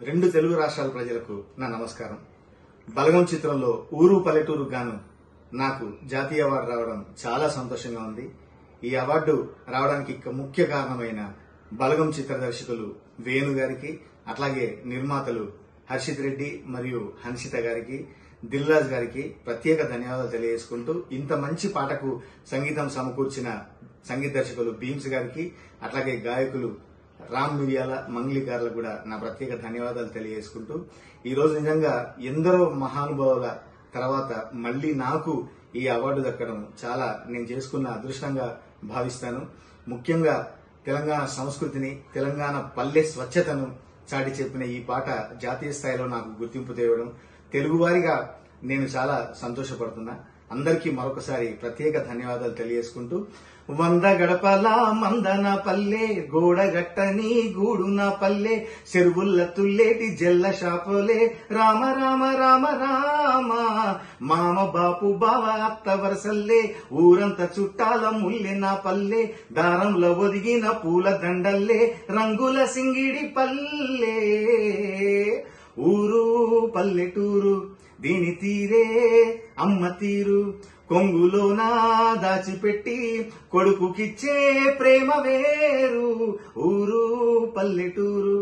రెండు తెలుగు రాష్ట్రాల ప్రజలకు నా నమస్కారం. బలగం చిత్రంలో ఊరు పల్లెటూరు గాను నాకు జాతీయ అవార్డు రావడం చాలా సంతోషంగా ఉంది. ఈ అవార్డు రావడానికి ముఖ్య కారణమైన బలగం చిత్ర దర్శకులు వేణు గారికి, అట్లాగే నిర్మాతలు హర్షిత్ రెడ్డి మరియు హన్షిత గారికి, దిల్ రాజు గారికి ప్రత్యేక ధన్యవాదాలు తెలియజేసుకుంటూ, ఇంత మంచి పాటకు సంగీతం సమకూర్చిన సంగీత దర్శకులు భీమ్స్ గారికి, అట్లాగే గాయకులు రామ్ మిరియాల, మంగ్లీ గారులకు కూడా నా ప్రత్యేక ధన్యవాదాలు తెలియజేసుకుంటూ, ఈ రోజు నిజంగా ఎందరో మహానుభావుల తర్వాత మళ్లీ నాకు ఈ అవార్డు దక్కడం చాలా నేను చేసుకున్న అదృష్టంగా భావిస్తాను. ముఖ్యంగా తెలంగాణ సంస్కృతిని, తెలంగాణ పల్లె స్వచ్ఛతను చాటి చెప్పిన ఈ పాట జాతీయ స్థాయిలో నాకు గుర్తింపు తేవడం, తెలుగువారిగా నేను చాలా సంతోషపడుతున్నా. అందరికీ మరొకసారి ప్రత్యేక ధన్యవాదాలు తెలియజేసుకుంటూ, 100 గడపల మందన పల్లె, గోడగట్టని గూడున పల్లె, చెరువుల్ల తుల్లేటి జల్ల షాపులే, రామ రామ రామ రామ, మామ బాపు బావ అత్త వరసల్లే, ఊరంతా చుట్టాల ముల్లెన పల్లె, దారంలో ఒదిగిన పూల దండల్లే, రంగుల సింగిడి పల్లె. ఊరు పల్లెటూరు దీని తీరే అమ్మ తీరు, కొంగులోనా దాచిపెట్టి కొడుకుకిచ్చే ప్రేమ వేరు. ఊరు పల్లెటూరు.